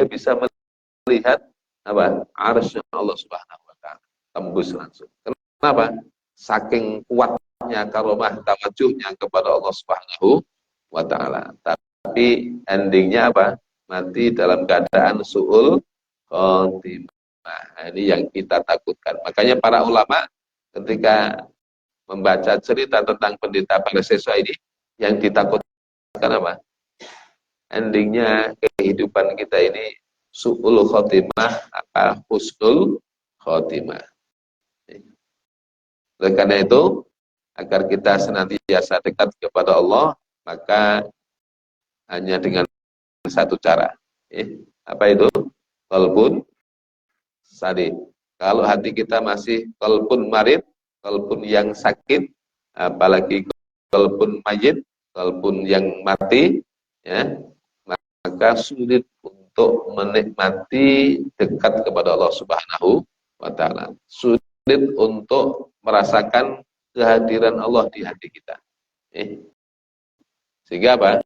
bisa melihat apa? Arsy Allah Subhanahu wa taala. Tembus langsung. Kenapa? Saking kuatnya karomah tawajuhnya kepada Allah Subhanahu wa taala. Tapi endingnya apa? Mati dalam keadaan su'ul khotimah. Nah, ini yang kita takutkan. Makanya para ulama ketika membaca cerita tentang pendeta Parasiso ini, yang ditakutkan apa? Endingnya kehidupan kita ini su'ul khotimah apa husnul khotimah. Oleh karena itu, agar kita senantiasa dekat kepada Allah, maka hanya dengan satu cara. Apa itu? Qalbun sadid. Kalau hati kita masih qalbun marid, qalbun yang sakit, apalagi qalbun mayit, qalbun yang mati, ya, maka sulit untuk menikmati dekat kepada Allah Subhanahu wa taala. Sulit untuk merasakan kehadiran Allah di hati kita. Sehingga apa?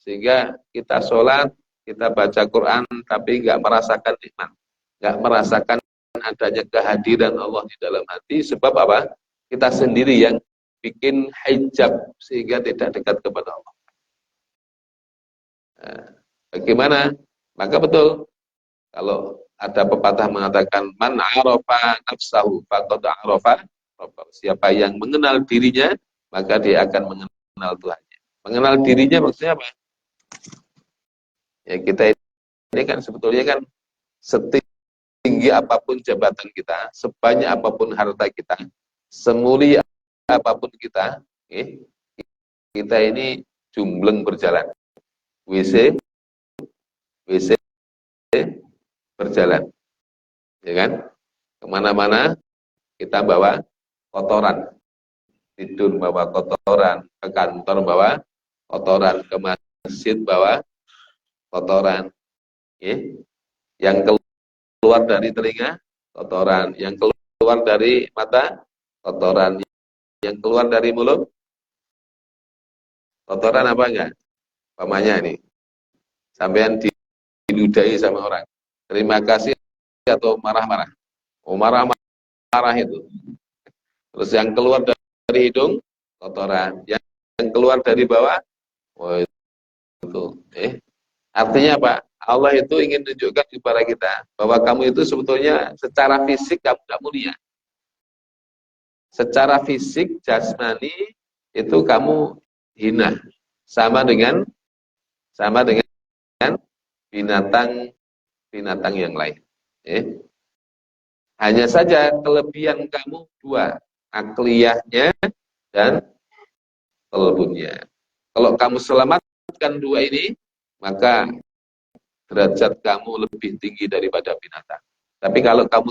Sehingga kita sholat, kita baca Quran, tapi nggak merasakan nikmat, nggak merasakan adanya kehadiran Allah di dalam hati. Sebab apa? Kita sendiri yang bikin hijab sehingga tidak dekat kepada Allah. Nah, bagaimana? Maka betul, kalau ada pepatah mengatakan man arafa nafsahu faqad arafa rabbahu. Siapa yang mengenal dirinya, maka dia akan mengenal Tuhannya. Mengenal dirinya maksudnya apa? Ya, kita ini kan sebetulnya kan setinggi apapun jabatan kita, sebanyak apapun harta kita, semulia apapun kita, kita ini jumbleng berjalan. WC berjalan, ya kan? Kemana-mana kita bawa kotoran, tidur bawa kotoran, ke kantor bawa kotoran, ke masjid bawa kotoran, yang keluar dari telinga kotoran, yang keluar dari mata kotoran, yang keluar dari mulut kotoran apa enggak? Pamannya ini, sampean diludahi sama orang, terima kasih atau marah-marah? Oh, marah-marah itu. Terus yang keluar dari hidung kotoran, yang keluar dari bawah, oh itu, artinya apa? Allah itu ingin tunjukkan kepada kita bahwa kamu itu sebetulnya secara fisik kamu tidak mulia. Secara fisik, jasmani itu kamu hina, sama dengan binatang yang lain. Hanya saja kelebihan kamu dua, akliyahnya dan qalbunnya. Kalau kamu selamatkan dua ini, maka derajat kamu lebih tinggi daripada binatang. Tapi kalau kamu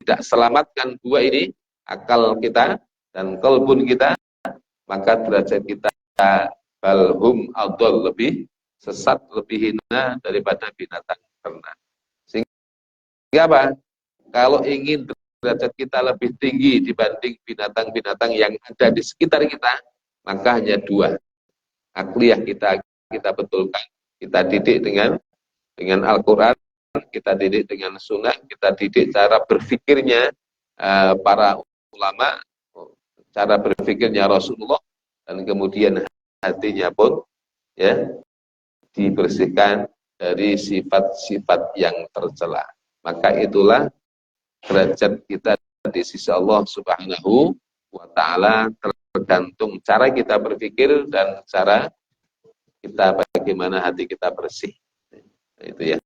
tidak selamatkan dua ini, akal kita dan qalbun kita, maka derajat kita balhum adol, lebih sesat, lebih hina daripada binatang ternak. Sehingga apa? Kalau ingin derajat kita lebih tinggi dibanding binatang-binatang yang ada di sekitar kita, maka hanya dua. Akliyah kita betulkan, kita didik dengan Al-Quran, kita didik dengan sunnah, kita didik cara berpikirnya para ulama, cara berpikirnya Rasulullah, dan kemudian hatinya pun ya dibersihkan dari sifat-sifat yang tercela. maka itulah derajat kita di sisi Allah Subhanahu wa ta'ala, tergantung cara kita berpikir dan cara kita bagaimana hati kita bersih. Itu ya.